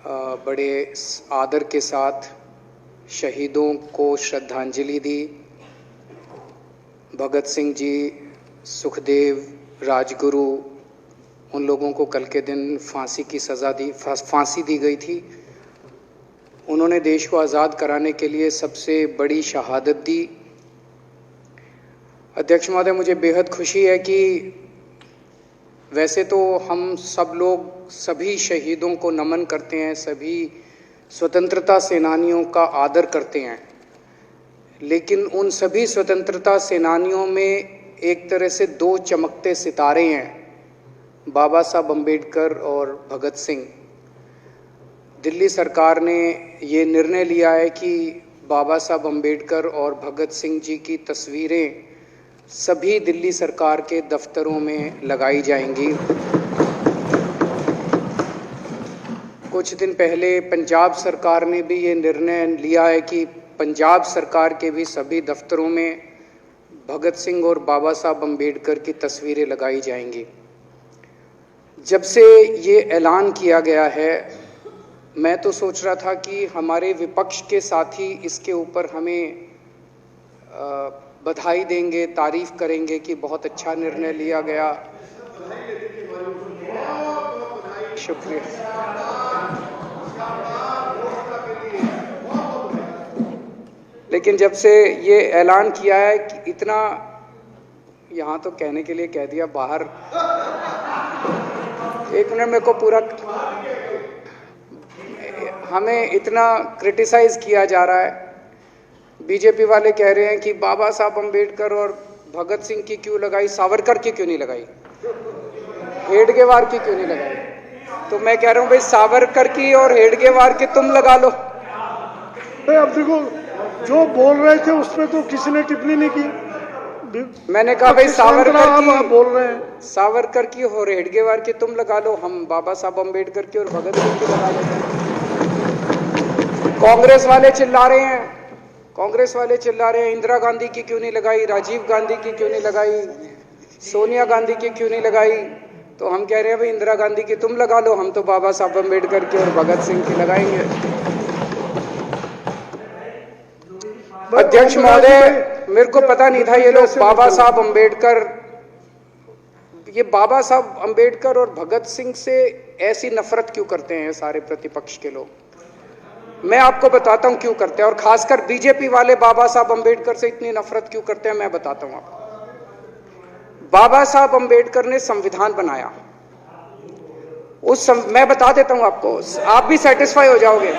बड़े आदर के साथ शहीदों को श्रद्धांजलि दी। भगत सिंह जी, सुखदेव, राजगुरु, उन लोगों को कल के दिन फांसी दी गई थी। उन्होंने देश को आज़ाद कराने के लिए सबसे बड़ी शहादत दी। अध्यक्ष महोदय, मुझे बेहद खुशी है कि वैसे तो हम सब लोग सभी शहीदों को नमन करते हैं, सभी स्वतंत्रता सेनानियों का आदर करते हैं, लेकिन उन सभी स्वतंत्रता सेनानियों में एक तरह से दो चमकते सितारे हैं, बाबा साहब अम्बेडकर और भगत सिंह। दिल्ली सरकार ने ये निर्णय लिया है कि बाबा साहब अम्बेडकर और भगत सिंह जी की तस्वीरें सभी दिल्ली सरकार के दफ्तरों में लगाई जाएंगी। कुछ दिन पहले पंजाब सरकार ने भी ये निर्णय लिया है कि पंजाब सरकार के भी सभी दफ्तरों में भगत सिंह और बाबा साहब अम्बेडकर की तस्वीरें लगाई जाएंगी। जब से ये ऐलान किया गया है, मैं तो सोच रहा था कि हमारे विपक्ष के साथी इसके ऊपर हमें बधाई देंगे, तारीफ करेंगे कि बहुत अच्छा निर्णय लिया गया। शुक्रिया। लेकिन जब से ये ऐलान किया है कि इतना, यहाँ तो कहने के लिए कह दिया, बाहर एक मिनट मेरे को पूरा, हमें इतना क्रिटिसाइज किया जा रहा है। बीजेपी वाले कह रहे हैं कि बाबा साहब अम्बेडकर और भगत सिंह की क्यों लगाई, सावरकर की क्यों नहीं लगाई, हेडगेवार की क्यों नहीं लगाई। तो मैं कह रहा हूं भाई, सावरकर की और हेडगेवार की तुम लगा लो। अब देखो, जो बोल रहे थे उसमें तो किसी ने टिप्पणी नहीं की। मैंने कहा भाई सावरकर की बोल रहे हैं, सावरकर की और हेडगेवार की तुम लगा लो, हम बाबा साहब अम्बेडकर की और भगत सिंह की लगा लेते हैं। कांग्रेस वाले चिल्ला रहे हैं, इंदिरा गांधी की क्यों नहीं लगाई, राजीव गांधी की क्यों नहीं लगाई, सोनिया गांधी की क्यों नहीं लगाई। तो हम कह रहे हैं भाई, इंदिरा गांधी की तुम लगा लो, हम तो बाबा साहब अम्बेडकर की और भगत सिंह की लगाएंगे। अध्यक्ष महोदय, मेरे को पता नहीं था ये लोग बाबा साहब अम्बेडकर और भगत सिंह से ऐसी नफरत क्यों करते हैं सारे प्रतिपक्ष के लोग। मैं आपको बताता हूं क्यों करते हैं, और खासकर बीजेपी वाले बाबा साहब अम्बेडकर से इतनी नफरत क्यों करते हैं, मैं बताता हूं आपको। बाबा साहब अम्बेडकर ने संविधान बनाया, मैं बता देता हूं आपको, आप भी सेटिस्फाई हो जाओगे।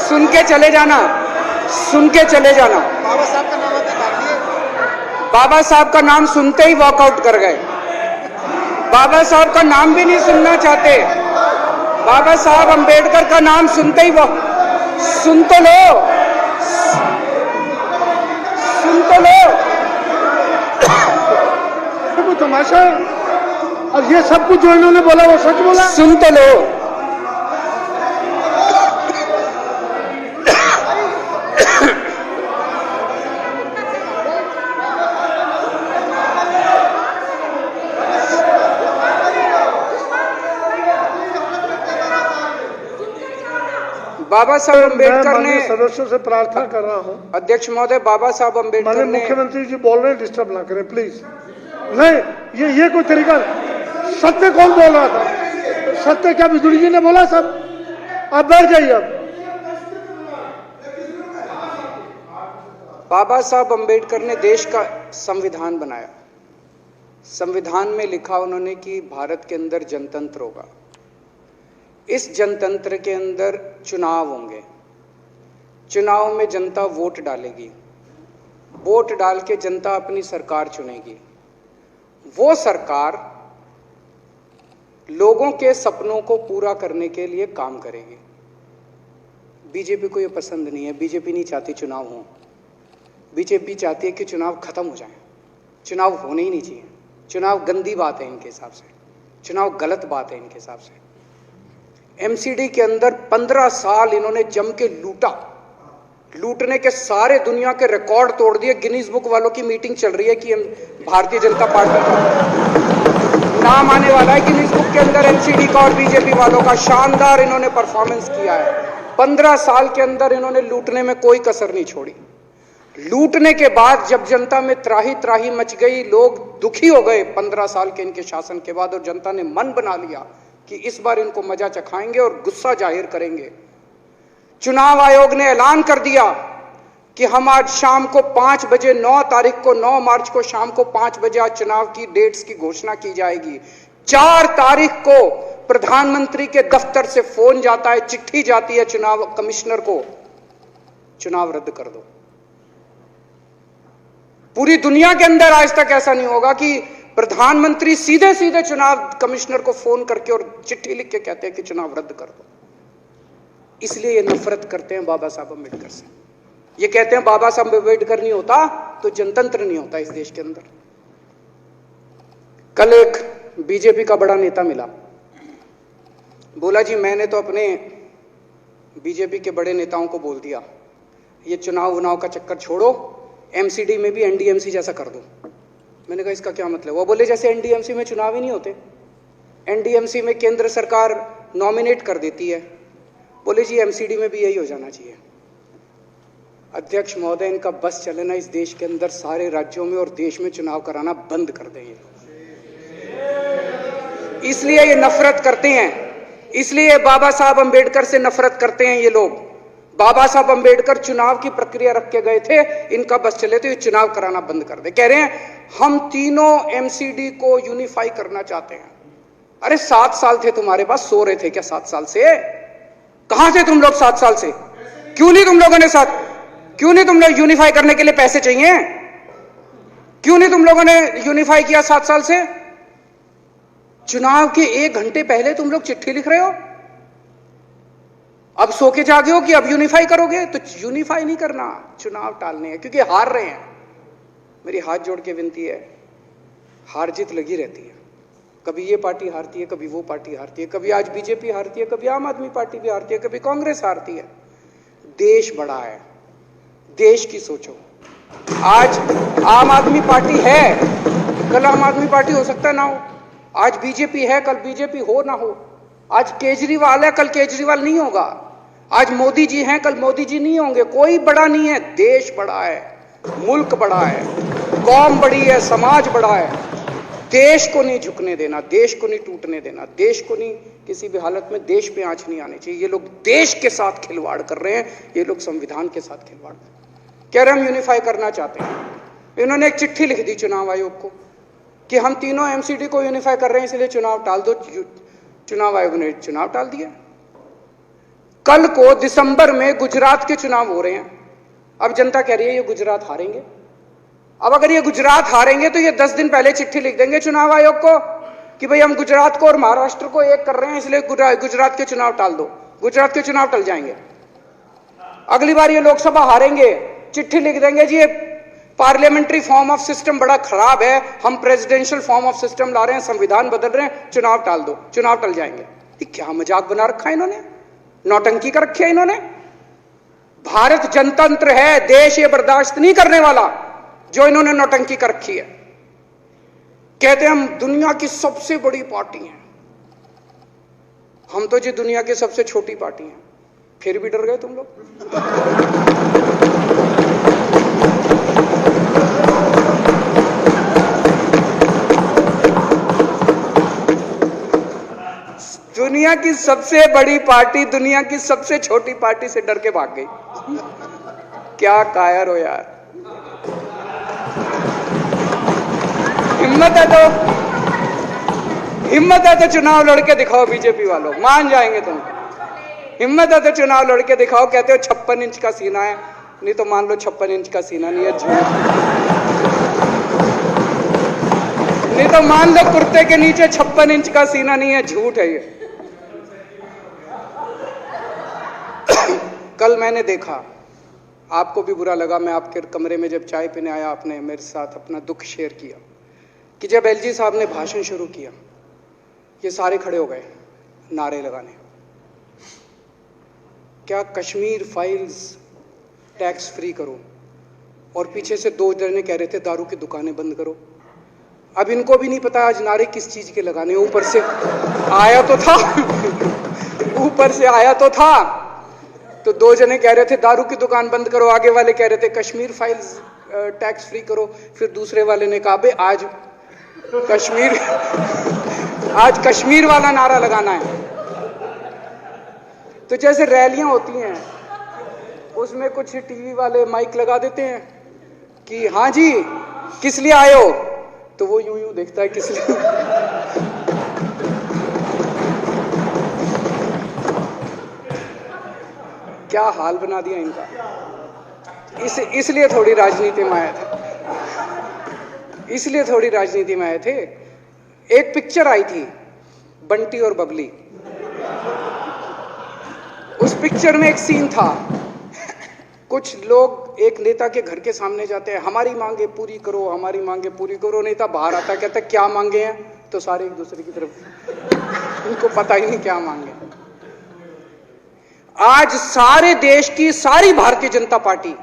सुन के चले जाना। बाबा साहब का नाम सुनते ही वॉकआउट कर गए। बाबा साहब का नाम भी नहीं सुनना चाहते। बाबा साहब अम्बेडकर का नाम सुनते ही सुन तो लो। वो तमाशा, और ये सब कुछ जो इन्होंने बोला वो सच बोला। सुन तो लो। बाबा साहब अम्बेडकर ने, सदस्यों से प्रार्थना कर रहा हूं, अध्यक्ष महोदय, बाबा साहब अम्बेडकर ने, मुख्यमंत्री जी बोल रहे हैं, डिस्टर्ब ना करें प्लीज। नहीं, ये कोई तरीका। सत्य कौन बोल रहा था? सत्य क्या बिजुली जी ने बोला? सब आप बैठ जाइए। अब बाबा साहब अम्बेडकर ने देश का संविधान बनाया। संविधान में लिखा उन्होंने कि भारत के अंदर जनतंत्र होगा। इस जनतंत्र के अंदर चुनाव होंगे। चुनाव में जनता वोट डालेगी। वोट डाल के जनता अपनी सरकार चुनेगी। वो सरकार लोगों के सपनों को पूरा करने के लिए काम करेगी। बीजेपी को ये पसंद नहीं है। बीजेपी नहीं चाहती चुनाव हो। बीजेपी चाहती है कि चुनाव खत्म हो जाए। चुनाव होने ही नहीं चाहिए। चुनाव गंदी बात है इनके हिसाब से। चुनाव गलत बात है इनके हिसाब से। एमसीडी के अंदर 15 साल इन्होंने जम के लूटा। लूटने के सारे दुनिया के रिकॉर्ड तोड़ दिए। गिनीज बुक वालों की मीटिंग चल रही है कि भारतीय जनता पार्टी का नाम आने वाला है गिनीज बुक के अंदर, एनसीडी का और बीजेपी वालों का। शानदार इन्होंने परफॉर्मेंस किया है। 15 साल के अंदर इन्होंने लूटने में कोई कसर नहीं छोड़ी। लूटने के बाद जब जनता में त्राही त्राही मच गई, लोग दुखी हो गए 15 साल के इनके शासन के बाद, और जनता ने मन बना लिया कि इस बार इनको मजा चखाएंगे और गुस्सा जाहिर करेंगे। चुनाव आयोग ने ऐलान कर दिया कि हम आज शाम को 5 बजे 9 तारीख को 9 मार्च को शाम को 5 बजे आज चुनाव की डेट्स की घोषणा की जाएगी। 4 तारीख को प्रधानमंत्री के दफ्तर से फोन जाता है, चिट्ठी जाती है चुनाव कमिश्नर को, चुनाव रद्द कर दो। पूरी दुनिया के अंदर आज तक ऐसा नहीं होगा कि प्रधानमंत्री सीधे सीधे चुनाव कमिश्नर को फोन करके और चिट्ठी लिख के कहते हैं कि चुनाव रद्द कर दो। इसलिए ये नफरत करते हैं बाबा साहब अम्बेडकर से। ये कहते हैं बाबा साहब अम्बेडकर नहीं होता तो जनतंत्र नहीं होता इस देश के अंदर। कल एक बीजेपी का बड़ा नेता मिला, बोला जी मैंने तो अपने बीजेपी के बड़े नेताओं को बोल दिया ये चुनाव का चक्कर छोड़ो, एमसीडी में भी एनडीएमसी जैसा कर दो। मैंने कहा इसका क्या मतलब? वो बोले जैसे एनडीएमसी में चुनाव ही नहीं होते, एनडीएमसी में केंद्र सरकार नॉमिनेट कर देती है, बोले जी एमसीडी में भी यही हो जाना चाहिए। अध्यक्ष महोदय, इनका बस चले ना इस देश के अंदर सारे राज्यों में और देश में चुनाव कराना बंद कर दें। इसलिए ये नफरत करते हैं, इसलिए बाबा साहब अंबेडकर से नफरत करते हैं ये लोग। बाबा साहब अंबेडकर चुनाव की प्रक्रिया रख के गए थे, इनका बस चले तो ये चुनाव कराना बंद कर दे। कह रहे हैं हम तीनों एमसीडी को यूनिफाई करना चाहते हैं। अरे 7 साल थे तुम्हारे पास, सो रहे थे क्या 7 साल से? कहां थे तुम लोग 7 साल से? क्यों नहीं तुम लोगों ने क्यों नहीं तुम लोग यूनिफाई करने के लिए पैसे चाहिए? क्यों नहीं तुम लोगों ने यूनिफाई किया 7 साल से? चुनाव के 1 घंटे पहले तुम लोग चिट्ठी लिख रहे हो, अब सो के जागे हो कि अब यूनिफाई करोगे। तो यूनिफाई नहीं करना, चुनाव टालने हैं क्योंकि हार रहे हैं। मेरी हाथ जोड़ के विनती है, हार जीत लगी रहती है, कभी ये पार्टी हारती है, कभी वो पार्टी हारती है, कभी आज बीजेपी हारती है, कभी आम आदमी पार्टी भी हारती है, कभी कांग्रेस हारती है। देश बड़ा है, देश की सोचो। आज आम आदमी पार्टी है, कल आम आदमी पार्टी हो सकता है ना हो। आज बीजेपी है, कल बीजेपी हो ना हो। आज केजरीवाल है, कल केजरीवाल नहीं होगा। आज मोदी जी हैं, कल मोदी जी नहीं होंगे। कोई बड़ा नहीं है, देश बड़ा है, मुल्क बड़ा है, कौम बड़ी है, समाज बड़ा है। देश को नहीं झुकने देना, देश को नहीं टूटने देना, देश को नहीं किसी भी हालत में देश पे आंच नहीं आनी चाहिए। ये लोग देश के साथ खिलवाड़ कर रहे हैं, ये लोग संविधान के साथ खिलवाड़ कर रहे हैं। कह रहे हम यूनिफाई करना चाहते हैं। इन्होंने एक चिट्ठी लिख दी चुनाव आयोग को कि हम तीनों एमसीडी को यूनिफाई कर रहे हैं, इसलिए चुनाव टाल दो। चुनाव आयोग ने चुनाव टाल दिया। कल को दिसंबर में गुजरात के चुनाव हो रहे हैं। अब जनता कह रही है ये गुजरात हारेंगे। अब अगर ये गुजरात हारेंगे तो ये 10 दिन पहले चिट्ठी लिख देंगे चुनाव आयोग को कि भाई हम गुजरात को और महाराष्ट्र को एक कर रहे हैं, इसलिए गुजरात के चुनाव टाल दो। गुजरात के चुनाव टल जाएंगे। अगली बार ये लोकसभा हारेंगे, चिट्ठी लिख देंगे जी ये पार्लियामेंट्री फॉर्म ऑफ सिस्टम बड़ा खराब है, हम प्रेसिडेंशियल फॉर्म ऑफ सिस्टम ला रहे हैं, संविधान बदल रहे हैं, चुनाव टाल दो। चुनाव टल जाएंगे। ये क्या मजाक बना रखा है इन्होंने, नौटंकी कर रखी है इन्होंने। भारत जनतंत्र है, देश ये बर्दाश्त नहीं करने वाला जो इन्होंने नौटंकी कर रखी है। कहते हैं हम दुनिया की सबसे बड़ी पार्टी हैं, हम तो जी दुनिया की सबसे छोटी पार्टी हैं। फिर भी डर गए तुम लोग। दुनिया की सबसे बड़ी पार्टी दुनिया की सबसे छोटी पार्टी से डर के भाग गई। क्या कायर हो यार। हिम्मत है तो चुनाव लड़के दिखाओ बीजेपी वालों, मान जाएंगे तुम। हिम्मत है तो चुनाव लड़के दिखाओ। कहते हो 56 इंच का सीना है, नहीं तो मान लो 56 इंच का सीना नहीं है, झूठ। नहीं तो मान लो कुर्ते के नीचे 56 इंच का सीना नहीं है, झूठ है ये। कल मैंने देखा, आपको भी बुरा लगा, मैं आपके कमरे में जब चाय पीने आया, आपने मेरे साथ अपना दुख शेयर किया कि जब एलजी साहब ने भाषण शुरू किया, ये सारे खड़े हो गए नारे लगाने। क्या कश्मीर फाइल्स टैक्स फ्री करो, और पीछे से 2 जने कह रहे थे दारू की दुकानें बंद करो। अब इनको भी नहीं पता आज नारे किस चीज के लगाने, ऊपर से आया तो था ऊपर से आया तो था। तो 2 जने कह रहे थे दारू की दुकान बंद करो, आगे वाले कह रहे थे कश्मीर फाइल्स टैक्स फ्री करो, फिर दूसरे वाले ने कहा बे आज कश्मीर वाला नारा लगाना है। तो जैसे रैलियां होती हैं उसमें कुछ टीवी वाले माइक लगा देते हैं कि हाँ जी किस लिए आए हो, तो वो यूं यूं देखता है किस लिए क्या हाल बना दिया इनका। इसलिए थोड़ी राजनीति में आए थे, इसलिए थोड़ी राजनीति में आए थे। एक पिक्चर आई थी बंटी और बबली, उस पिक्चर में एक सीन था, कुछ लोग एक नेता के घर के सामने जाते हैं, हमारी मांगे पूरी करो, हमारी मांगे पूरी करो। नेता बाहर आता है, कहता है क्या मांगे हैं, तो सारे एक दूसरे की तरफ, उनको पता ही नहीं क्या मांगे। आज सारे देश की सारी भारतीय जनता पार्टी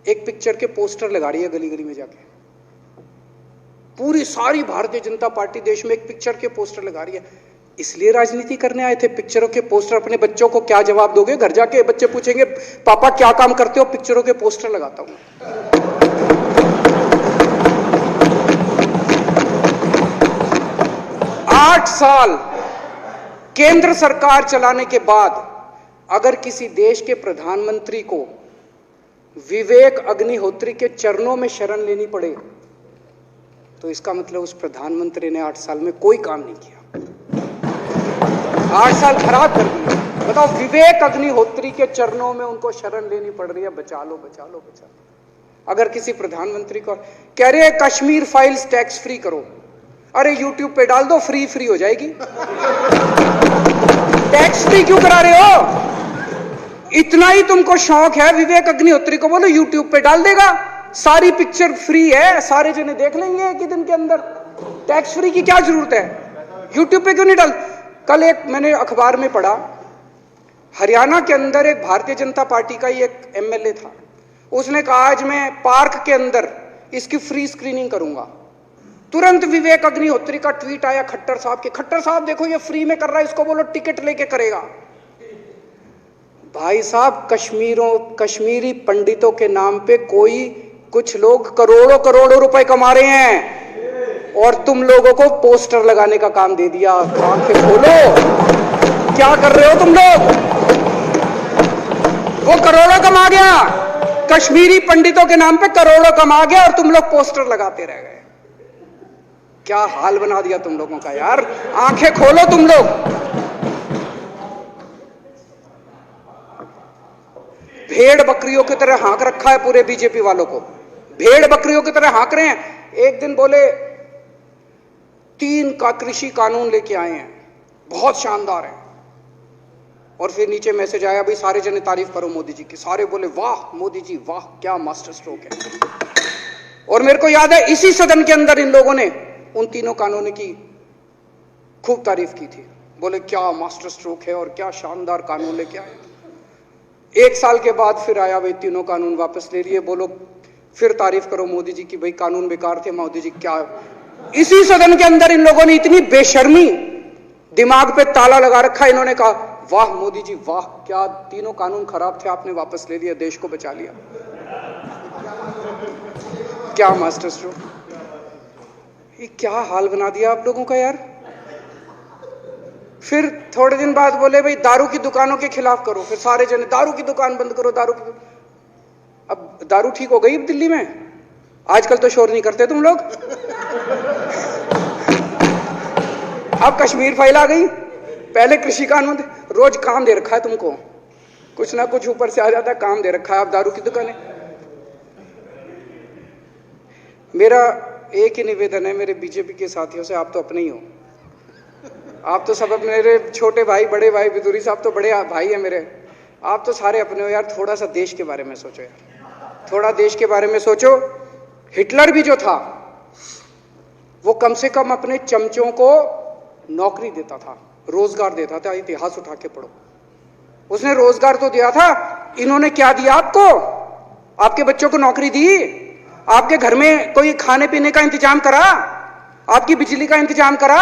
एक पिक्चर के पोस्टर लगा रही है गली गली में जाके। पूरी सारी भारतीय जनता पार्टी देश में एक पिक्चर के पोस्टर लगा रही है। इसलिए राजनीति करने आए थे? पिक्चरों के पोस्टर। अपने बच्चों को क्या जवाब दोगे? घर जाके बच्चे पूछेंगे पापा क्या काम करते हो? पिक्चरों के पोस्टर लगाता हूं। 8 साल केंद्र सरकार चलाने के बाद अगर किसी देश के प्रधानमंत्री को विवेक अग्निहोत्री के चरणों में शरण लेनी पड़े तो इसका मतलब उस प्रधानमंत्री ने 8 साल में कोई काम नहीं किया। 8 साल खराब कर दिए। बताओ, विवेक अग्निहोत्री के चरणों में उनको शरण लेनी पड़ रही है, बचा लो बचा लो बचा लो। अगर किसी प्रधानमंत्री को कह रहे हैं कश्मीर फाइल्स टैक्स फ्री करो, अरे यूट्यूब पे डाल दो, फ्री हो जाएगी। टैक्स फ्री क्यों करा रहे हो? इतना ही तुमको शौक है, विवेक अग्निहोत्री को बोलो यूट्यूब पे डाल देगा, सारी पिक्चर फ्री है, सारे जने देख लेंगे एक ही दिन के अंदर। टैक्स फ्री की क्या जरूरत है? यूट्यूब पे क्यों नहीं डाल? कल एक मैंने अखबार में पढ़ा, हरियाणा के अंदर एक भारतीय जनता पार्टी का ही एक एमएलए था, उसने कहा आज मैं पार्क के अंदर इसकी फ्री स्क्रीनिंग करूंगा। तुरंत विवेक अग्निहोत्री का ट्वीट आया खट्टर साहब के, खट्टर साहब देखो ये फ्री में कर रहा है, इसको बोलो टिकट लेके करेगा। भाई साहब, कश्मीरी पंडितों के नाम पे कुछ लोग करोड़ों रुपए कमा रहे हैं और तुम लोगों को पोस्टर लगाने का काम दे दिया। आंखें खोलो, क्या कर रहे हो तुम लोग? वो करोड़ों कमा गया, कश्मीरी पंडितों के नाम पे करोड़ों कमा गया और तुम लोग पोस्टर लगाते रह गए। क्या हाल बना दिया तुम लोगों का यार। आंखें खोलो तुम लोग। भेड़ बकरियों की तरह हाँक रखा है पूरे बीजेपी वालों को, भेड़ बकरियों की तरह हाँक रहे हैं। एक दिन बोले 3 का कृषि कानून लेके आए हैं, बहुत शानदार है, और फिर नीचे मैसेज आया भाई सारे जने तारीफ करो मोदी जी की। सारे बोले वाह मोदी जी वाह, क्या मास्टर स्ट्रोक है। और मेरे को याद है इसी सदन के अंदर इन लोगों ने उन 3 कानूनों की खूब तारीफ की थी, बोले क्या मास्टर स्ट्रोक है और क्या शानदार कानून लेके आए। 1 साल के बाद फिर आया भाई 3 कानून वापस ले लिए, बोलो फिर तारीफ करो मोदी जी की, भाई कानून बेकार थे मोदी जी। क्या इसी सदन के अंदर इन लोगों ने इतनी बेशर्मी, दिमाग पे ताला लगा रखा, इन्होंने कहा वाह मोदी जी वाह, क्या 3 कानून खराब थे आपने वापस ले लिया, देश को बचा लिया। क्या मास्टर स्ट्रोक, ये क्या हाल बना दिया आप लोगों का यार। फिर थोड़े दिन बाद बोले भाई दारू की दुकानों के खिलाफ करो, फिर सारे जने दारू की दुकान बंद करो, दारू की। अब दारू ठीक हो गई दिल्ली में? आजकल तो शोर नहीं करते तुम लोग। अब कश्मीर फाइल आ गई, पहले कृषि कानून, रोज काम दे रखा है तुमको, कुछ ना कुछ ऊपर से आ जाता है, काम दे रखा है। अब दारू की दुकानें। मेरा एक ही निवेदन है मेरे बीजेपी के साथियों से, आप तो अपने ही हो, आप तो सब अपने, मेरे छोटे भाई बड़े भाई बिदुरी साहब तो बड़े भाई है मेरे, आप तो सारे अपने हो यार। थोड़ा सा देश के बारे में सोचो यार, थोड़ा देश के बारे में सोचो। हिटलर भी जो था वो कम से कम अपने चमचों को नौकरी देता था, रोजगार देता था। इतिहास उठा के पढ़ो, उसने रोजगार तो दिया था, इन्होंने क्या दिया आपको? आपके बच्चों को नौकरी दी? आपके घर में कोई खाने पीने का इंतजाम करा? आपकी बिजली का इंतजाम करा?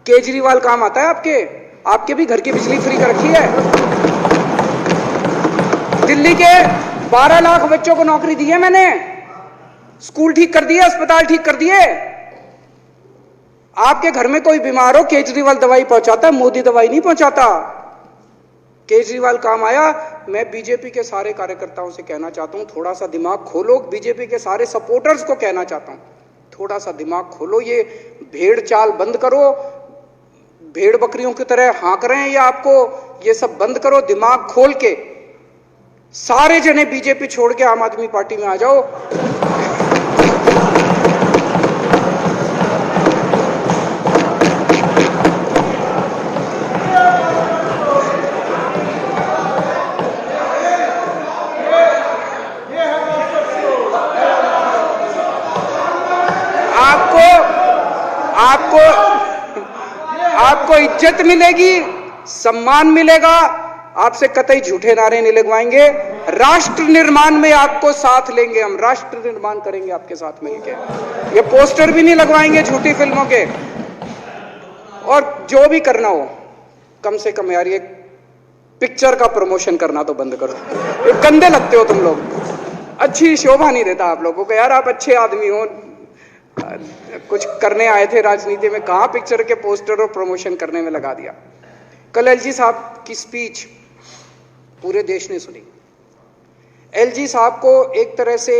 केजरीवाल काम आता है आपके भी घर की बिजली फ्री कर रखी है। दिल्ली के 12 लाख बच्चों को नौकरी दी है मैंने, स्कूल ठीक कर दिए, अस्पताल ठीक कर दिए। आपके घर में कोई बीमार हो, केजरीवाल दवाई पहुंचाता है, मोदी दवाई नहीं पहुंचाता। केजरीवाल काम आया। मैं बीजेपी के सारे कार्यकर्ताओं से कहना चाहता हूं, थोड़ा सा दिमाग खोलो। बीजेपी के सारे सपोर्टर्स को कहना चाहता हूं, थोड़ा सा दिमाग खोलो। ये भेड़ चाल बंद करो, भेड़ बकरियों की तरह हाँक रहे हैं ये आपको, ये सब बंद करो। दिमाग खोल के सारे जने बीजेपी छोड़ के आम आदमी पार्टी में आ जाओ। आपको इज्जत मिलेगी, सम्मान मिलेगा। आपसे कतई झूठे नारे नहीं लगवाएंगे। राष्ट्र निर्माण में आपको साथ लेंगे हम, राष्ट्र निर्माण करेंगे आपके साथ मिलकर। ये पोस्टर भी नहीं लगवाएंगे झूठी फिल्मों के। और जो भी करना हो, कम से कम यार ये पिक्चर का प्रमोशन करना तो बंद करो। ये गंदे लगते हो तुम लोग, अच्छी शोभा नहीं देता आप लोगों को। यार आप अच्छे आदमी हो, कुछ करने आए थे राजनीति में, कहां पिक्चर के पोस्टर और प्रमोशन करने में लगा दिया। कल एलजी साहब की स्पीच पूरे देश ने सुनी। एलजी साहब को एक तरह से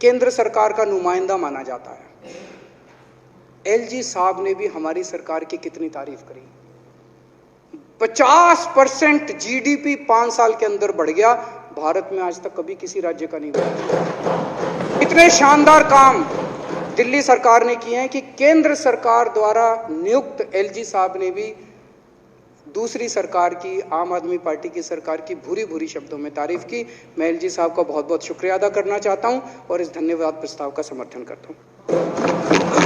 केंद्र सरकार का नुमाइंदा माना जाता है। एलजी साहब ने भी हमारी सरकार की कितनी तारीफ करी। 50% जीडीपी 5 साल के अंदर बढ़ गया। भारत में आज तक कभी किसी राज्य का नहीं बढ़ा। इतने शानदार काम दिल्ली सरकार ने किए हैं कि केंद्र सरकार द्वारा नियुक्त एलजी साहब ने भी दूसरी सरकार की, आम आदमी पार्टी की सरकार की भूरी भूरी शब्दों में तारीफ की। मैं एलजी साहब का बहुत बहुत शुक्रिया अदा करना चाहता हूं और इस धन्यवाद प्रस्ताव का समर्थन करता हूं।